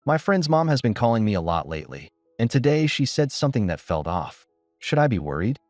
My friend's mom has been calling me a lot lately, and today she said something that felt off. Should I be worried?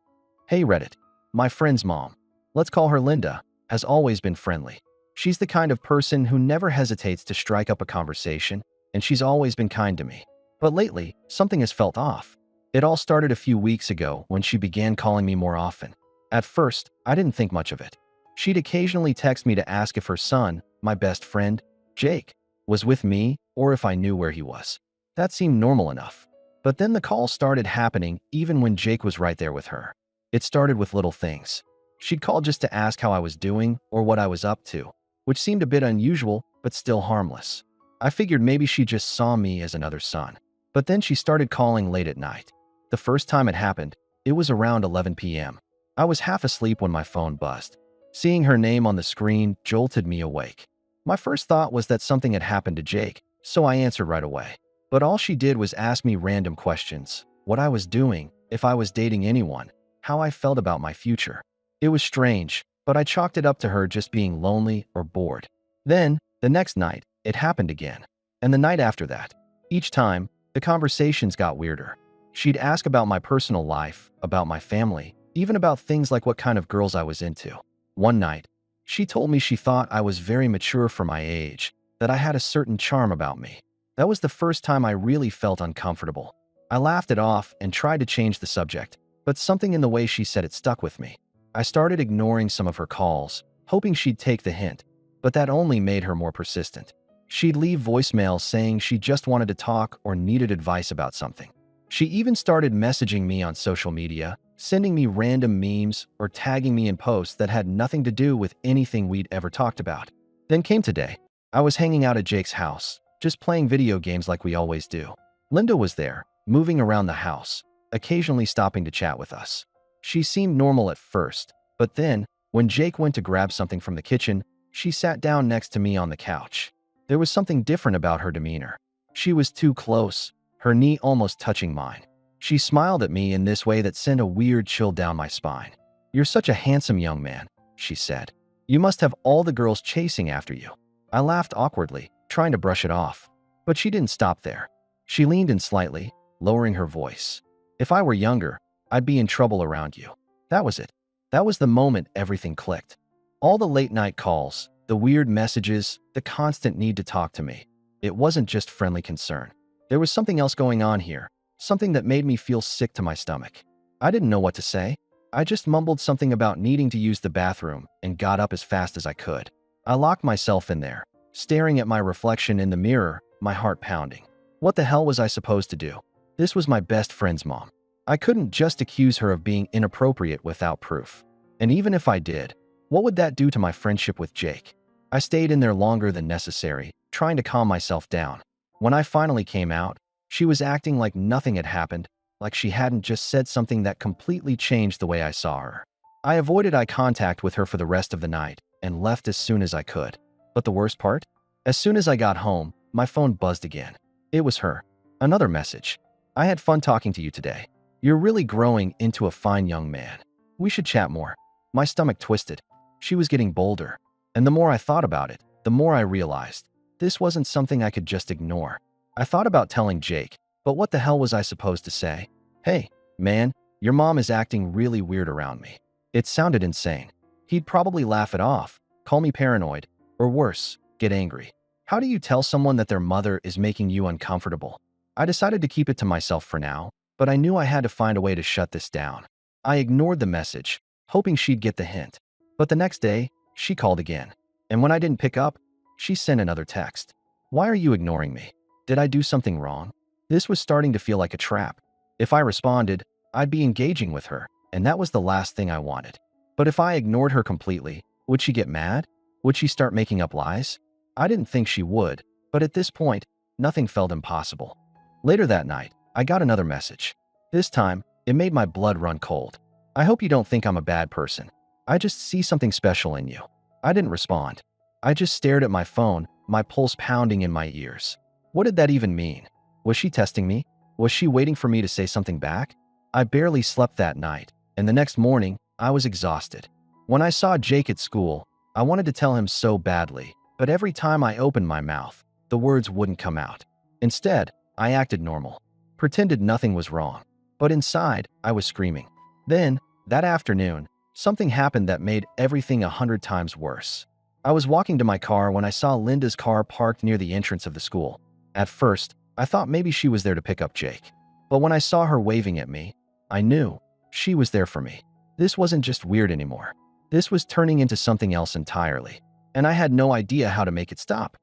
Hey Reddit. My friend's mom, let's call her Linda, has always been friendly. She's the kind of person who never hesitates to strike up a conversation, and she's always been kind to me. But lately, something has felt off. It all started a few weeks ago when she began calling me more often. At first, I didn't think much of it. She'd occasionally text me to ask if her son, my best friend, Jake, was with me or if I knew where he was. That seemed normal enough. But then the calls started happening even when Jake was right there with her. It started with little things. She'd call just to ask how I was doing or what I was up to, which seemed a bit unusual but still harmless. I figured maybe she just saw me as another son. But then she started calling late at night. The first time it happened, it was around 11 p.m. I was half asleep when my phone buzzed. Seeing her name on the screen jolted me awake. My first thought was that something had happened to Jake, so I answered right away. But all she did was ask me random questions: what I was doing, if I was dating anyone, how I felt about my future. It was strange, but I chalked it up to her just being lonely or bored. Then, the next night, it happened again. And the night after that. Each time, the conversations got weirder. She'd ask about my personal life, about my family, even about things like what kind of girls I was into. One night, she told me she thought I was very mature for my age, that I had a certain charm about me. That was the first time I really felt uncomfortable. I laughed it off and tried to change the subject, but something in the way she said it stuck with me. I started ignoring some of her calls, hoping she'd take the hint, but that only made her more persistent. She'd leave voicemails saying she just wanted to talk or needed advice about something. She even started messaging me on social media, sending me random memes or tagging me in posts that had nothing to do with anything we'd ever talked about. Then came today. I was hanging out at Jake's house, just playing video games like we always do. Linda was there, moving around the house, occasionally stopping to chat with us. She seemed normal at first, but then, when Jake went to grab something from the kitchen, she sat down next to me on the couch. There was something different about her demeanor. She was too close, her knee almost touching mine. She smiled at me in this way that sent a weird chill down my spine. "You're such a handsome young man," she said. "You must have all the girls chasing after you." I laughed awkwardly, trying to brush it off. But she didn't stop there. She leaned in slightly, lowering her voice. "If I were younger, I'd be in trouble around you." That was it. That was the moment everything clicked. All the late-night calls, the weird messages, the constant need to talk to me. It wasn't just friendly concern. There was something else going on here, something that made me feel sick to my stomach. I didn't know what to say. I just mumbled something about needing to use the bathroom and got up as fast as I could. I locked myself in there, staring at my reflection in the mirror, my heart pounding. What the hell was I supposed to do? This was my best friend's mom. I couldn't just accuse her of being inappropriate without proof. And even if I did, what would that do to my friendship with Jake? I stayed in there longer than necessary, trying to calm myself down. When I finally came out, she was acting like nothing had happened, like she hadn't just said something that completely changed the way I saw her. I avoided eye contact with her for the rest of the night and left as soon as I could. But the worst part? As soon as I got home, my phone buzzed again. It was her. Another message. "I had fun talking to you today. You're really growing into a fine young man. We should chat more." My stomach twisted. She was getting bolder. And the more I thought about it, the more I realized this wasn't something I could just ignore. I thought about telling Jake, but what the hell was I supposed to say? "Hey, man, your mom is acting really weird around me." It sounded insane. He'd probably laugh it off, call me paranoid, or worse, get angry. How do you tell someone that their mother is making you uncomfortable? I decided to keep it to myself for now, but I knew I had to find a way to shut this down. I ignored the message, hoping she'd get the hint. But the next day, she called again. And when I didn't pick up, she sent another text. "Why are you ignoring me? Did I do something wrong?" This was starting to feel like a trap. If I responded, I'd be engaging with her, and that was the last thing I wanted. But if I ignored her completely, would she get mad? Would she start making up lies? I didn't think she would, but at this point, nothing felt impossible. Later that night, I got another message. This time, it made my blood run cold. "I hope you don't think I'm a bad person. I just see something special in you." I didn't respond. I just stared at my phone, my pulse pounding in my ears. What did that even mean? Was she testing me? Was she waiting for me to say something back? I barely slept that night, and the next morning, I was exhausted. When I saw Jake at school, I wanted to tell him so badly, but every time I opened my mouth, the words wouldn't come out. Instead, I acted normal, pretended nothing was wrong. But inside, I was screaming. Then, that afternoon, something happened that made everything 100 times worse. I was walking to my car when I saw Linda's car parked near the entrance of the school. At first, I thought maybe she was there to pick up Jake. But when I saw her waving at me, I knew she was there for me. This wasn't just weird anymore. This was turning into something else entirely. And I had no idea how to make it stop.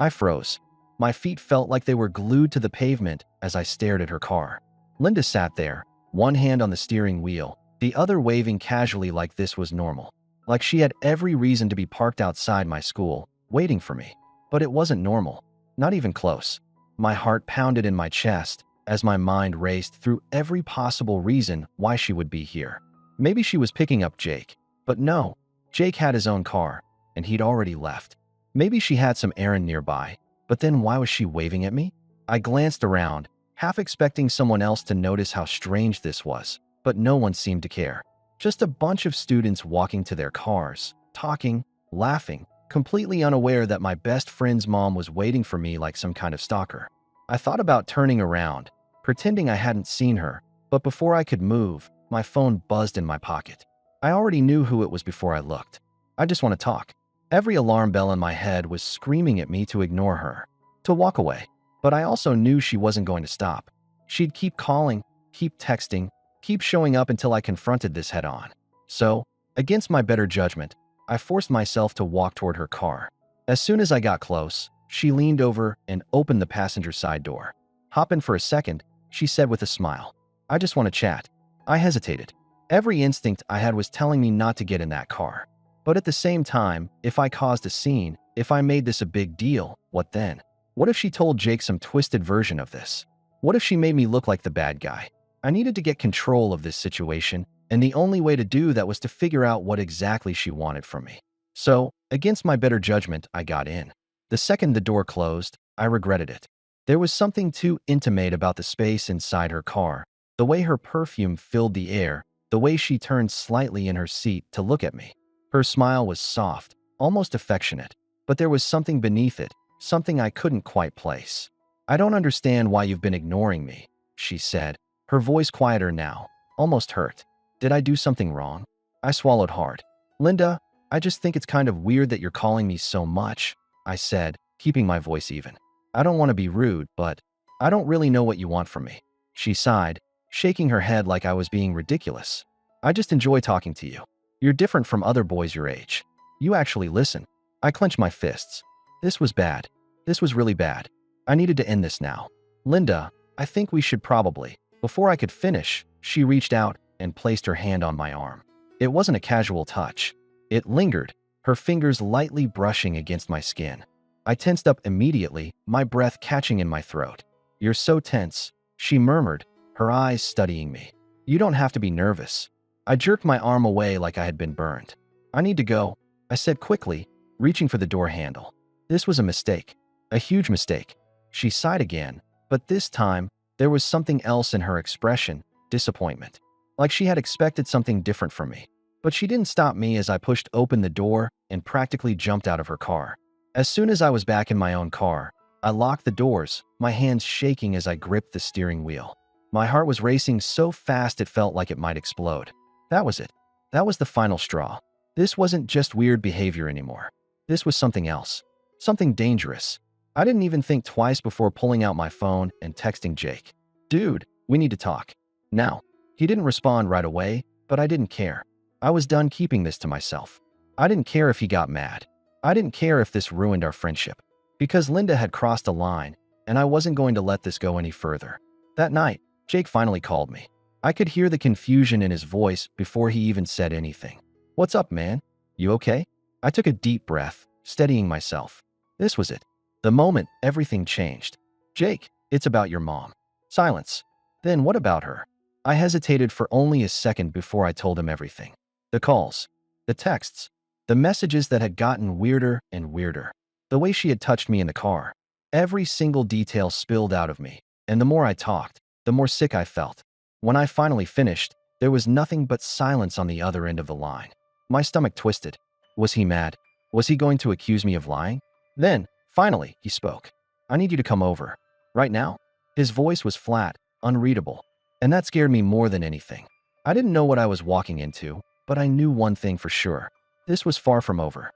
I froze. My feet felt like they were glued to the pavement as I stared at her car. Linda sat there, one hand on the steering wheel, the other waving casually like this was normal. Like she had every reason to be parked outside my school, waiting for me. But it wasn't normal. Not even close. My heart pounded in my chest as my mind raced through every possible reason why she would be here. Maybe she was picking up Jake. But no, Jake had his own car, and he'd already left. Maybe she had some errand nearby, but then why was she waving at me? I glanced around, half expecting someone else to notice how strange this was, but no one seemed to care. Just a bunch of students walking to their cars, talking, laughing, completely unaware that my best friend's mom was waiting for me like some kind of stalker. I thought about turning around, pretending I hadn't seen her, but before I could move, my phone buzzed in my pocket. I already knew who it was before I looked. I just want to talk. Every alarm bell in my head was screaming at me to ignore her, to walk away. But I also knew she wasn't going to stop. She'd keep calling, keep texting, keep showing up until I confronted this head on. So, against my better judgment, I forced myself to walk toward her car. As soon as I got close, she leaned over and opened the passenger side door. "Hop in for a second," she said with a smile. "I just want to chat." I hesitated. Every instinct I had was telling me not to get in that car. But at the same time, if I caused a scene, if I made this a big deal, what then? What if she told Jake some twisted version of this? What if she made me look like the bad guy? I needed to get control of this situation, and the only way to do that was to figure out what exactly she wanted from me. So, against my better judgment, I got in. The second the door closed, I regretted it. There was something too intimate about the space inside her car, the way her perfume filled the air, the way she turned slightly in her seat to look at me. Her smile was soft, almost affectionate, but there was something beneath it, something I couldn't quite place. "I don't understand why you've been ignoring me," she said, her voice quieter now, almost hurt. "Did I do something wrong?" I swallowed hard. "Linda, I just think it's kind of weird that you're calling me so much," I said, keeping my voice even. "I don't want to be rude, but I don't really know what you want from me." She sighed, shaking her head like I was being ridiculous. "I just enjoy talking to you. You're different from other boys your age. You actually listen." I clenched my fists. This was bad. This was really bad. I needed to end this now. "Linda, I think we should probably." Before I could finish, she reached out and placed her hand on my arm. It wasn't a casual touch. It lingered, her fingers lightly brushing against my skin. I tensed up immediately, my breath catching in my throat. "You're so tense," she murmured, her eyes studying me. "You don't have to be nervous." I jerked my arm away like I had been burned. "I need to go," I said quickly, reaching for the door handle. This was a mistake. A huge mistake. She sighed again, but this time, there was something else in her expression, disappointment. Like she had expected something different from me. But she didn't stop me as I pushed open the door and practically jumped out of her car. As soon as I was back in my own car, I locked the doors, my hands shaking as I gripped the steering wheel. My heart was racing so fast it felt like it might explode. That was it. That was the final straw. This wasn't just weird behavior anymore. This was something else. Something dangerous. I didn't even think twice before pulling out my phone and texting Jake. "Dude, we need to talk. Now." He didn't respond right away, but I didn't care. I was done keeping this to myself. I didn't care if he got mad. I didn't care if this ruined our friendship. Because Linda had crossed a line, and I wasn't going to let this go any further. That night, Jake finally called me. I could hear the confusion in his voice before he even said anything. "What's up, man? You okay?" I took a deep breath, steadying myself. This was it. The moment everything changed. "Jake, it's about your mom." Silence. "Then what about her?" I hesitated for only a second before I told him everything. The calls, the texts, the messages that had gotten weirder and weirder. The way she had touched me in the car. Every single detail spilled out of me, and the more I talked, the more sick I felt. When I finally finished, there was nothing but silence on the other end of the line. My stomach twisted. Was he mad? Was he going to accuse me of lying? Then, finally, he spoke. "I need you to come over." Right now? His voice was flat, unreadable, and that scared me more than anything. I didn't know what I was walking into, but I knew one thing for sure. This was far from over.